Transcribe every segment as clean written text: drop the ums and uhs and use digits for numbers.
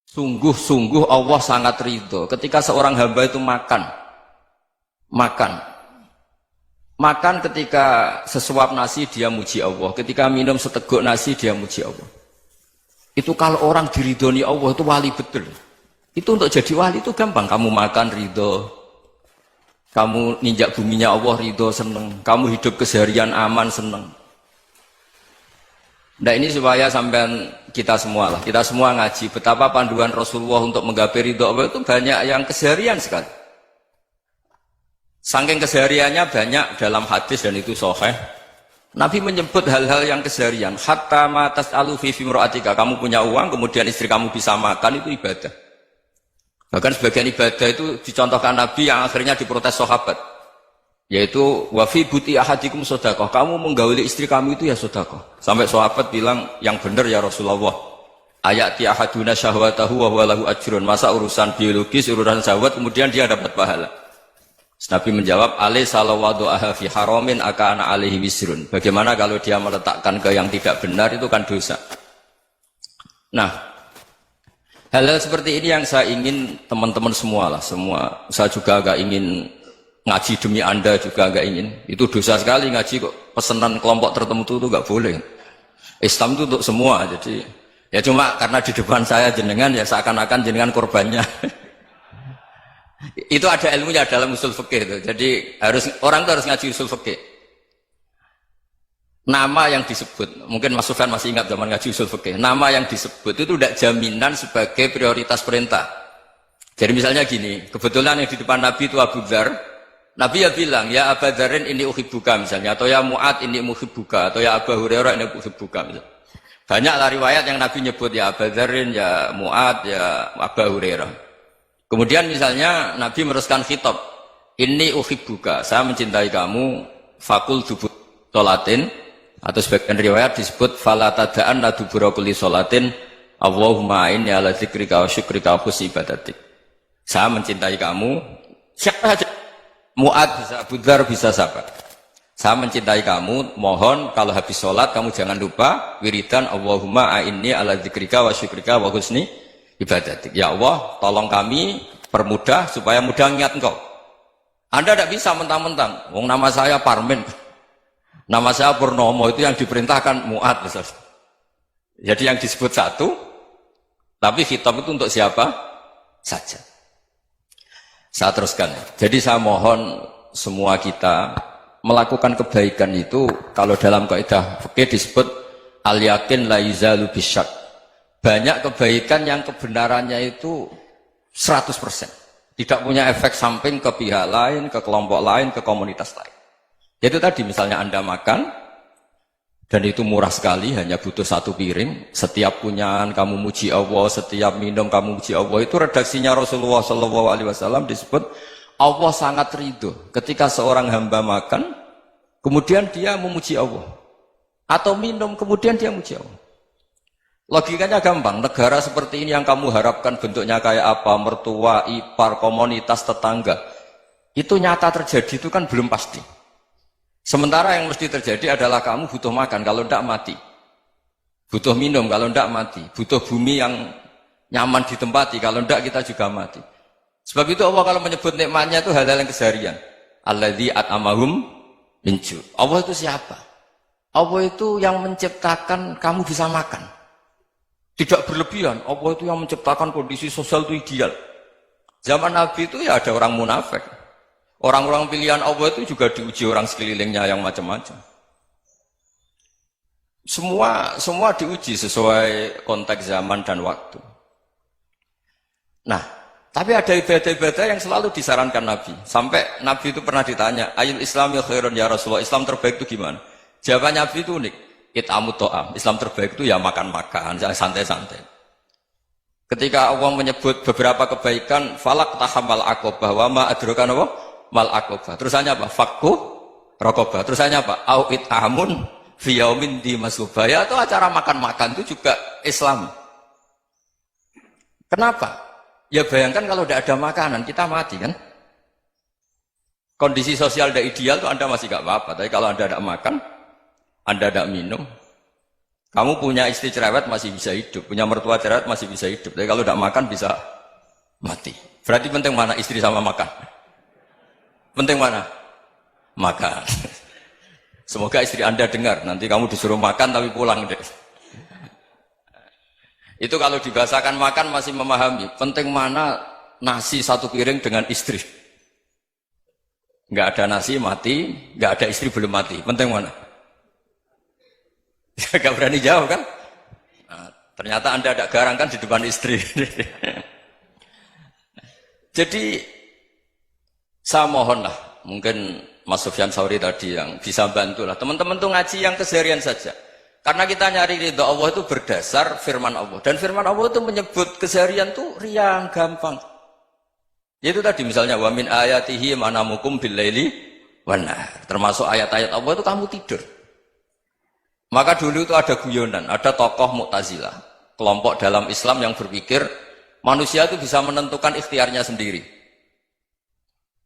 Sungguh-sungguh Allah sangat ridho ketika seorang hamba itu makan. Makan ketika sesuap nasi dia muji Allah. Ketika minum seteguk nasi dia muji Allah. Itu kalau orang diridhoni Allah itu wali betul. Itu untuk jadi wali itu gampang. Kamu makan ridho. Kamu ninjak buminya Allah ridho seneng. Kamu hidup keseharian aman seneng. Nah ini supaya sampean kita semua lah, kita semua ngaji betapa panduan Rasulullah untuk menggapai ridho Allah itu banyak yang keseharian sekali. Saking kesehariannya banyak dalam hadis dan itu sahih. Nabi menyebut hal-hal yang keseharian. Hatta ma tas'alu fi imra'atika, kamu punya uang kemudian istri kamu bisa makan itu ibadah. Bahkan sebagian ibadah itu dicontohkan Nabi yang akhirnya diprotes sahabat. Yaitu wafi buti ahadikum sodakoh, kamu menggauli istri kamu itu ya sodakoh. Sampai sahabat bilang yang benar ya Rasulullah. Ayati ahaduna syahwatahu wa huwa lahu ajrun. Masa urusan biologis, urusan syahwat kemudian dia dapat pahala. Nabi menjawab, alai salawadu'aha fi haramin akana alaihi wisrun. Bagaimana kalau dia meletakkan ke yang tidak benar itu kan dosa. Nah, hal-hal seperti ini yang saya ingin teman-teman semua lah, semua. Saya juga agak ingin ngaji demi Anda juga agak ingin. Itu dosa sekali ngaji kok pesanan kelompok tertentu itu enggak boleh. Islam itu untuk semua. Jadi ya cuma karena di depan saya jenengan ya seakan-akan jenengan korbannya. Itu ada ilmunya dalam usul fikih itu. Jadi orang itu harus ngaji usul fikih. Nama yang disebut, mungkin Mas Sufyan masih ingat zaman ngaji usul fikih. Nama yang disebut itu tidak jaminan sebagai prioritas perintah. Jadi misalnya gini, kebetulan yang di depan Nabi itu Abu Dzar. Nabi ya bilang, ya Aba Dzarin ini uhibbuka misalnya, atau ya Mu'ad ini uhibbuka, atau ya Aba Hurairah ini uhibbuka misalnya. Banyaklah riwayat yang Nabi nyebut ya Aba Dzarin, ya Mu'ad, ya Aba Hurairah. Kemudian misalnya Nabi meneruskan khitab, ini uhibbuka, saya mencintai kamu, fakul dubur sholatin, atau sebagian riwayat disebut falatadaan la dubura kulli sholatin, Allahumma inni ala dzikrika wa syukrika wa husni ibadatik. Saya mencintai kamu, siapa saja. Mu'ad bisa, Abu Dzar bisa sahabat. Saya mencintai kamu, mohon kalau habis sholat kamu jangan lupa wiridan Allahumma a'inni ala dzikrika wa syukrika wa husni ibadatik. Ya Allah, tolong kami permudah supaya mudah ingat engkau. Anda tidak bisa mentang-mentang, wong nama saya Parmin, nama saya Purnomo, itu yang diperintahkan Mu'ad misalnya. Jadi yang disebut satu, tapi khitab itu untuk siapa saja. Saya teruskan. Jadi saya mohon semua kita melakukan kebaikan itu kalau dalam kaidah fikih disebut al yakin la yuzalu bisyak. Banyak kebaikan yang kebenarannya itu 100%. Tidak punya efek samping ke pihak lain, ke kelompok lain, ke komunitas lain. Itu tadi misalnya Anda makan dan itu murah sekali, hanya butuh satu piring. Setiap punyaan kamu muji Allah, setiap minum kamu muji Allah. Itu redaksinya Rasulullah SAW disebut Allah sangat ridho ketika seorang hamba makan, kemudian dia memuji Allah. Atau minum, kemudian dia memuji Allah. Logikanya gampang, negara seperti ini yang kamu harapkan bentuknya kayak apa, mertua, ipar, komunitas, tetangga. Itu nyata terjadi, itu kan belum pasti. Sementara yang mesti terjadi adalah kamu butuh makan, kalau tidak mati. Butuh minum, kalau tidak mati. Butuh bumi yang nyaman ditempati, kalau tidak kita juga mati. Sebab itu Allah kalau menyebut nikmatnya itu hal-hal yang keseharian. Alladzi at'amahum min ju'. Allah itu siapa? Allah itu yang menciptakan kamu bisa makan. Tidak berlebihan. Allah itu yang menciptakan kondisi sosial itu ideal. Zaman Nabi itu ya ada orang munafik. Orang-orang pilihan Allah itu juga diuji orang sekelilingnya yang macam-macam. Semua diuji sesuai konteks zaman dan waktu. Nah, tapi ada ibadah-ibadah yang selalu disarankan Nabi. Sampai Nabi itu pernah ditanya, ayul Islam ya khairun ya Rasulullah, Islam terbaik itu gimana? Jawaban Nabi itu unik. It'amut to'am. Islam terbaik itu ya makan-makan, santai-santai. Ketika Allah menyebut beberapa kebaikan, falak tahamal aqobah wa ma adrokan apa? Mal aqobah. Terusannya apa? Fakku raqobah. Terusannya apa? Au it'amun fi yaumin di masubaya. Itu acara makan-makan itu juga Islam. Kenapa? Ya bayangkan kalau tidak ada makanan kita mati kan? Kondisi sosial tidak ideal itu Anda masih gak apa-apa. Tapi kalau Anda tidak makan, Anda tidak minum, Kamu punya istri cerewet masih bisa hidup, punya mertua cerewet masih bisa hidup. Tapi kalau tidak makan bisa mati. Berarti penting mana istri sama makan? Penting mana? Makan. Semoga istri Anda dengar. Nanti kamu disuruh makan tapi pulang deh. Itu kalau dibahasakan makan masih memahami. Penting mana nasi satu piring dengan istri. Nggak ada nasi mati, nggak ada istri belum mati. Penting mana? Gak berani jawab kan? Nah, ternyata Anda ada garang kan di depan istri. Jadi saya mohonlah, mungkin Mas Sufyan Sauri tadi yang bisa bantulah. Teman-teman tuh ngaji yang keseharian saja. Karena kita nyari ridha Allah itu berdasar firman Allah. Dan firman Allah itu menyebut keseharian tuh riang, gampang. Yaitu tadi misalnya wa min ayatihi manamukum bil-laili wan-nahar. Termasuk ayat-ayat Allah itu kamu tidur. Maka dulu itu ada guyonan, ada tokoh Mu'tazilah, kelompok dalam Islam yang berpikir manusia itu bisa menentukan ikhtiarnya sendiri.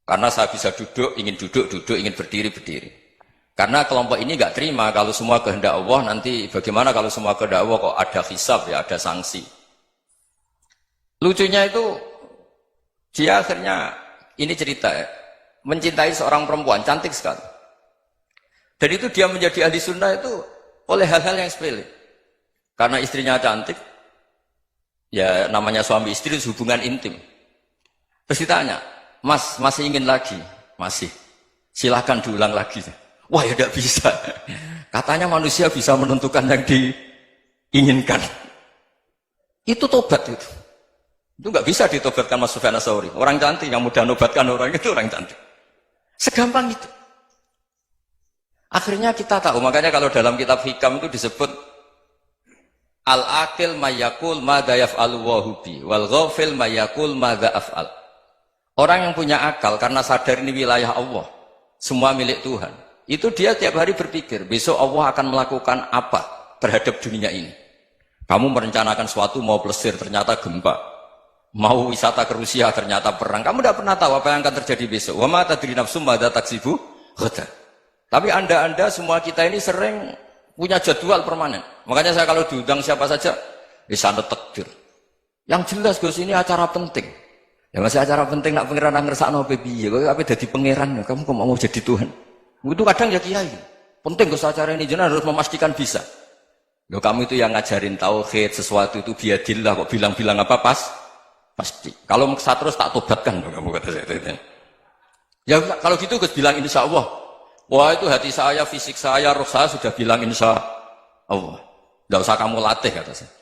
Karena saya bisa duduk, ingin duduk, ingin berdiri, berdiri. Karena kelompok ini nggak terima kalau semua kehendak Allah, nanti bagaimana kalau semua kehendak Allah kok ada hisab ya, ada sanksi. Lucunya itu, dia akhirnya, ini cerita ya, mencintai seorang perempuan, cantik sekali. Dan itu dia menjadi ahli sunnah itu oleh hal-hal yang sepele. Karena istrinya cantik, ya namanya suami istri itu hubungan intim. Terus ditanya, Mas, masih ingin lagi? Masih. Silahkan diulang lagi. Wah ya tidak bisa. Katanya manusia bisa menentukan yang diinginkan. Itu tobat itu. Itu nggak bisa ditobatkan Mas Sufyan Ats-Tsauri. Orang cantik yang mudah nobatkan orang itu orang cantik. Segampang itu. Akhirnya kita tahu, makanya kalau dalam kitab Hikam itu disebut al-akil mayyakul madza yaf'alu wa hubi wal ghafil mayyakul madza af'al. Orang yang punya akal karena sadar ini wilayah Allah, semua milik Tuhan. Itu dia tiap hari berpikir, besok Allah akan melakukan apa terhadap dunia ini. Kamu merencanakan suatu mau plesir, ternyata gempa. Mau wisata ke Rusia, ternyata perang. Kamu tidak pernah tahu apa yang akan terjadi besok. Wa ma tadri nafsum madza taksibu ghadan. Tapi anda semua kita ini sering punya jadwal permanen. Makanya saya kalau diundang siapa saja, sana takdir. Yang jelas Gus ini acara penting. Ya masih acara penting nak pangeran ngersakno piye? Kowe ape dadi pangeran, kamu kok mau jadi Tuhan? Itu kadang ya kiai. Penting Gus acara ini jenengan harus memastikan bisa. Loh kamu itu yang ngajarin tauhid, sesuatu itu biadillah kok bilang-bilang apa pasti. Kalau maksa terus tak tobatkan kamu kata saya. Ya kalau gitu Gus bilang insya Allah. Wah itu hati saya, fisik saya, roh saya sudah bilang insya Allah. Tidak usah kamu latih kata saya.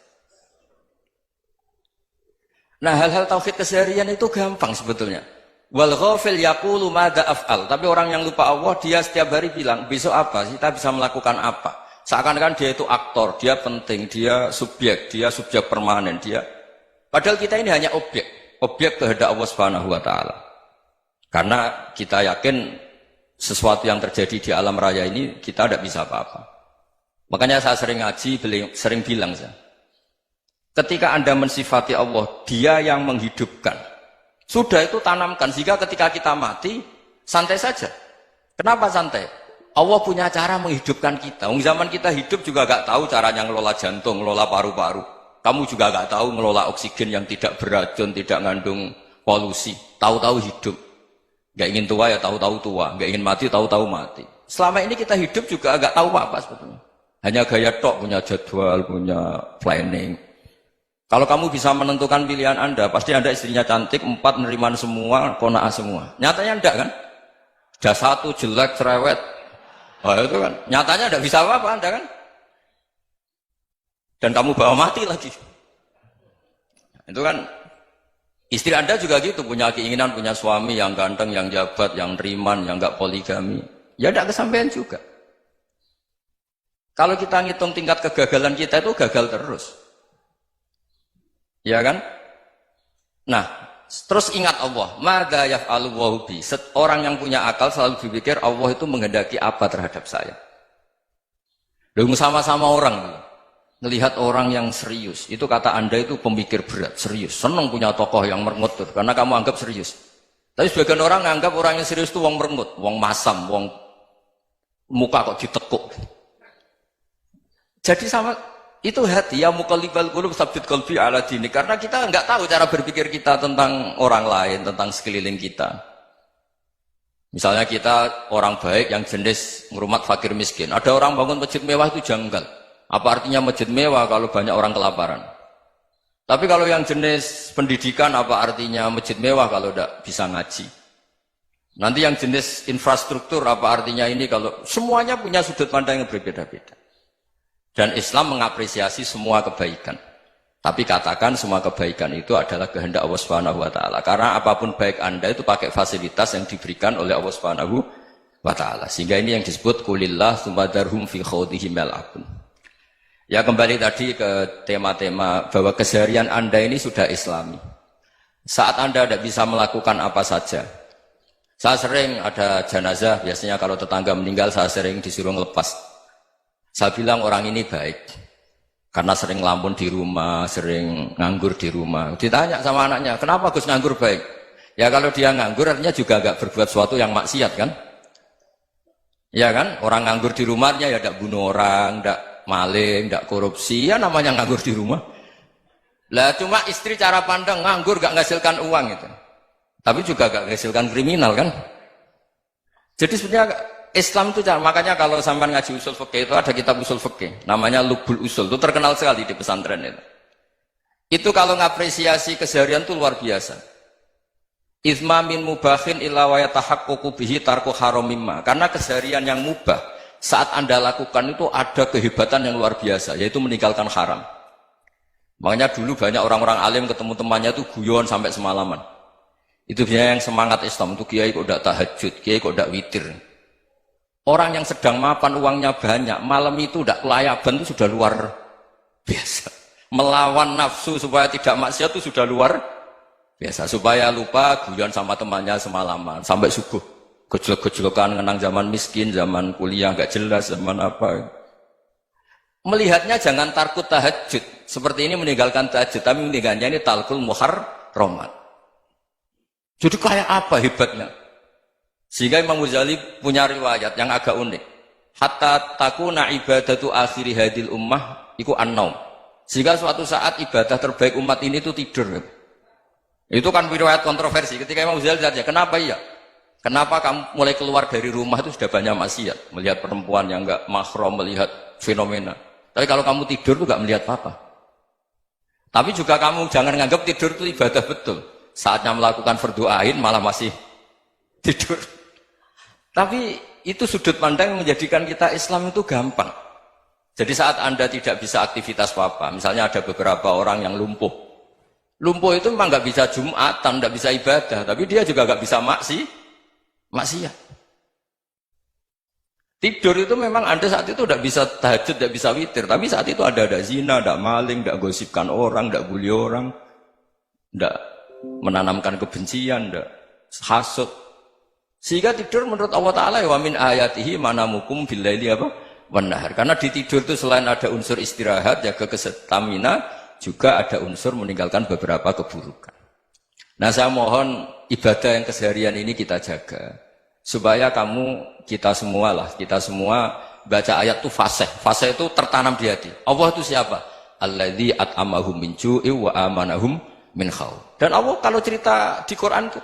Nah hal-hal tauhid keseharian itu gampang sebetulnya. Wal ghafil yaqulu madza af'al. Tapi orang yang lupa Allah dia setiap hari bilang besok apa? Kita bisa melakukan apa? Seakan-akan dia itu aktor, dia penting, dia subjek permanen, dia. Padahal kita ini hanya objek kehendak Allah Subhanahu wa taala. Karena kita yakin sesuatu yang terjadi di alam raya ini kita tidak bisa apa-apa. Makanya saya sering ngaji, sering bilang saya, ketika Anda mensifati Allah, Dia yang menghidupkan. Sudah itu tanamkan sehingga ketika kita mati santai saja. Kenapa santai? Allah punya cara menghidupkan kita. Zaman kita hidup juga gak tahu caranya ngelola jantung, ngelola paru-paru. Kamu juga gak tahu ngelola oksigen yang tidak beracun, tidak mengandung polusi. Tahu-tahu hidup. Gak ingin tua ya tahu-tahu tua, gak ingin mati tahu-tahu mati. Selama ini kita hidup juga agak tahu apa sebetulnya. Hanya gaya tok, punya jadwal, punya planning. Kalau kamu bisa menentukan pilihan Anda, pasti Anda istrinya cantik, 4 neriman semua, kona'ah semua. Nyatanya enggak kan? Ada 1 jelek, cerewet. Oh itu kan, nyatanya enggak bisa apa-apa Anda kan? Dan kamu bawa mati lagi. Itu kan, istri Anda juga gitu, punya keinginan, punya suami yang ganteng, yang jabat, yang neriman, yang enggak poligami. Ya enggak kesampaian juga. Kalau kita ngitung tingkat kegagalan kita itu gagal terus. Ya kan? Nah, terus ingat Allah, madza yaf'alu wa bi. Orang yang punya akal selalu berpikir Allah itu menghendaki apa terhadap saya. Lalu sama-sama orang melihat orang yang serius, itu kata Anda itu pemikir berat, serius. Senang punya tokoh yang merengut karena kamu anggap serius. Tapi sebagian orang anggap orang yang serius itu wong merengut, wong masam, wong muka kok ditekuk. Jadi sama itu hati ya muqallibal qulub tsabbit qalbi ala dinik, karena kita nggak tahu cara berpikir kita tentang orang lain, tentang sekeliling kita. Misalnya kita orang baik yang jenis ngrumat fakir miskin. Ada orang bangun masjid mewah itu janggal. Apa artinya masjid mewah kalau banyak orang kelaparan? Tapi kalau yang jenis pendidikan, apa artinya masjid mewah kalau tidak bisa ngaji? Nanti yang jenis infrastruktur, apa artinya ini kalau semuanya punya sudut pandang yang berbeda-beda. Dan Islam mengapresiasi semua kebaikan. Tapi katakan semua kebaikan itu adalah kehendak Allah Subhanahu wa taala. Karena apapun baik Anda itu pakai fasilitas yang diberikan oleh Allah Subhanahu wa taala. Sehingga ini yang disebut kulillah tsummadarhum fi khawdihim yal'abun. Ya kembali tadi ke tema-tema bahwa keseharian Anda ini sudah Islami. Saat Anda tidak bisa melakukan apa saja. Saya sering ada jenazah, biasanya kalau tetangga meninggal saya sering disuruh ngelepas. Saya bilang orang ini baik karena sering ngelamun di rumah, sering nganggur di rumah. Ditanya sama anaknya, kenapa Gus nganggur baik? Ya kalau dia nganggur artinya juga agak berbuat sesuatu yang maksiat kan? Ya kan? Orang nganggur di rumahnya ya tidak bunuh orang, tidak maling, tidak korupsi, ya namanya nganggur di rumah. Lah cuma istri cara pandang nganggur gak menghasilkan uang itu. Tapi juga gak menghasilkan kriminal kan? Jadi sebenarnya Islam itu makanya kalau sampai ngaji usul fikih itu ada kitab usul fikih namanya Lubul Usul, itu terkenal sekali di pesantren itu. Itu kalau ngapresiasi keseharian itu luar biasa. Izma min mubahin illa wa yatahaqququ bihi tarku haramimma. Karena keseharian yang mubah saat Anda lakukan itu ada kehebatan yang luar biasa, yaitu meninggalkan haram. Makanya dulu banyak orang-orang alim ketemu temannya itu guyon sampai semalaman. Itu biasanya yang semangat Islam itu kiai kok tidak tahajud, kiai kok tidak witir. Orang yang sedang mapan uangnya banyak, malam itu tidak kelayaban itu sudah luar biasa. Melawan nafsu supaya tidak maksiat itu sudah luar biasa. Supaya lupa guyon sama temannya semalaman sampai subuh. Gejolak-gejolokan kenang zaman miskin, zaman kuliah nggak jelas, zaman apa. Melihatnya jangan tarkut tahajud. Seperti ini meninggalkan tahajud, tapi meninggalkannya ini talkul muharramat. Jadi kayak apa hebatnya? Sehingga Imam Ghazali punya riwayat yang agak unik. Hatta takuna ibadatu akhiri hadil ummah iku an-naum. Sehingga suatu saat ibadah terbaik umat ini itu tidur. Itu kan riwayat kontroversi. Ketika Imam Ghazali saja, kenapa iya? Kenapa kamu mulai keluar dari rumah itu sudah banyak maksiat, melihat perempuan yang enggak mahram, melihat fenomena. Tapi kalau kamu tidur itu enggak melihat apa-apa. Tapi juga kamu jangan nganggap tidur itu ibadah betul. Saatnya melakukan fardu ain malah masih tidur. Tapi itu sudut pandang yang menjadikan kita Islam itu gampang. Jadi saat Anda tidak bisa aktivitas apa-apa, misalnya ada beberapa orang yang lumpuh. Lumpuh itu memang nggak bisa Jumatan, nggak bisa ibadah, tapi dia juga nggak bisa maksiat. Tidur itu memang Anda saat itu tidak bisa tahajud, tidak bisa witir, tapi saat itu ada zina, ada maling, tidak gosipkan orang, tidak bully orang, tidak menanamkan kebencian, tidak hasud. Sehingga tidur menurut Allah Ta'ala wa min ayatihi manamukum billaili apa? Wan-nahar. Karena di tidur itu selain ada unsur istirahat, jaga stamina, juga ada unsur meninggalkan beberapa keburukan. Nah saya mohon ibadah yang keseharian ini kita jaga. Supaya kita semua baca ayat itu fasih. Fasih itu tertanam di hati. Allah itu siapa? Alladzi at'amahum min ju'i wa amanahum min khawf. Dan Allah kalau cerita di Quran itu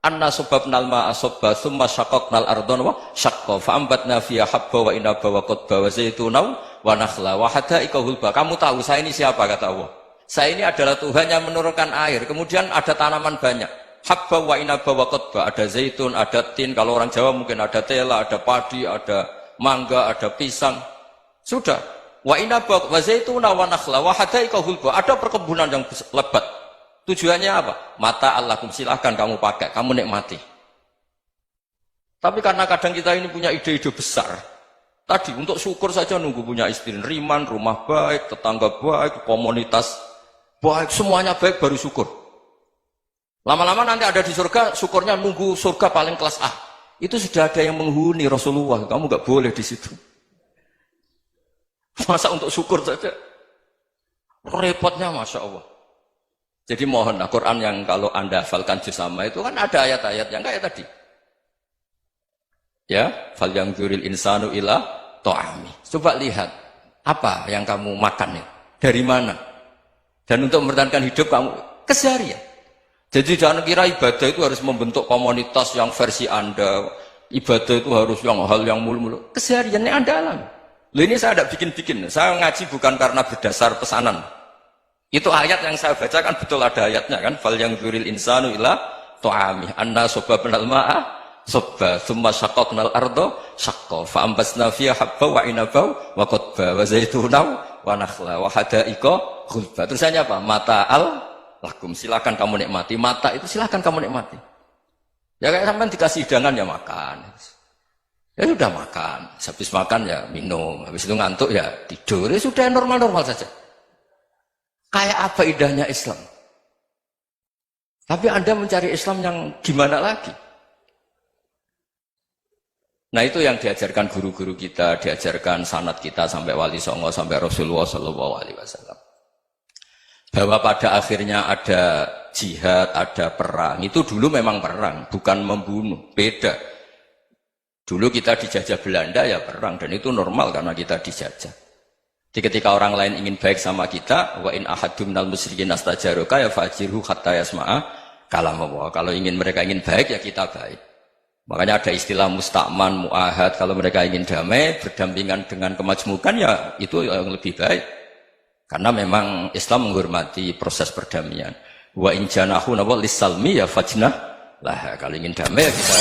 anna subabnal ma'a subba thumma syaqaqnal ardhan wa syaqqa fa'ambatna fiha habba wa inaba wa qadba wa zaituna wa nakhla wa hadaika hulba. Kamu tahu saya ini siapa, kata Allah? Saya ini adalah Tuhan yang menurunkan air, kemudian ada tanaman banyak, habba wa inaba wa qadba, ada zaitun, ada tin, kalau orang Jawa mungkin ada tela, ada padi, ada mangga, ada pisang. Sudah. Wa inaba wa zaituna wa nakhla wa hadaika hulba, ada perkebunan yang lebat. Tujuannya apa? Mata Allahkum, silahkan kamu pakai, kamu nikmati. Tapi karena kadang kita ini punya ide-ide besar. Tadi untuk syukur saja nunggu punya istri riman, rumah baik, tetangga baik, komunitas baik, semuanya baik baru syukur. Lama-lama nanti ada di surga, syukurnya nunggu surga paling kelas A. Itu sudah ada yang menghuni Rasulullah, kamu nggak boleh di situ. Masa untuk syukur saja? Repotnya Masya Allah. Jadi mohonlah Quran yang kalau Anda hafalkan juz sama itu kan ada ayat-ayat yang kayak tadi. Ya, fal yanzuril insanu ila ta'ami. Coba lihat Apa yang kamu makan ya? Dari mana? Dan untuk mempertahankan hidup kamu keseharian. Jadi jangan kira ibadah itu harus membentuk komunitas yang versi Anda. Ibadah itu harus yang hal yang mulu-mulu. Kesehariannya Anda alami. Loh, ini saya tidak bikin-bikin. Saya ngaji bukan karena berdasar pesanan. Itu ayat yang saya baca kan betul ada ayatnya kan. Fal yang dzuril insanu ila ta'amih anna sababnal ma'a sabba thumma syaqaqnal arda syaqqa fa ambasna fiha habba wa inaba wa qadba wa zaituna wa nakhla wa hadaiqa ghulba. Terusannya apa? Mata'al lakum, silakan kamu nikmati. Mata itu silakan kamu nikmati. Ya kayak sampean dikasih hidangan ya makan. Ya sudah makan, habis makan ya minum, habis itu ngantuk ya tidur. Ya sudah normal-normal saja. Kayak apa indahnya Islam. Tapi Anda mencari Islam yang gimana lagi? Nah itu yang diajarkan guru-guru kita, diajarkan sanad kita sampai Wali Songo, sampai Rasulullah SAW. Bahwa pada akhirnya ada jihad, ada perang. Itu dulu memang perang, bukan membunuh. Beda. Dulu kita dijajah Belanda ya perang, dan itu normal karena kita dijajah. Jadi ketika orang lain ingin baik sama kita, wa in ahadum minal musyrikin astajaruka ya fajirhu hatta yasma'a kalam Allah. Kalau mereka ingin baik ya kita baik. Makanya ada istilah musta'man, mu'ahad. Kalau mereka ingin damai, berdampingan dengan kemajmukan ya itu yang lebih baik. Karena memang Islam menghormati proses perdamaian. Wa in janahu nawa lisalmi ya fajnah lah. Kalau ingin damai ya kita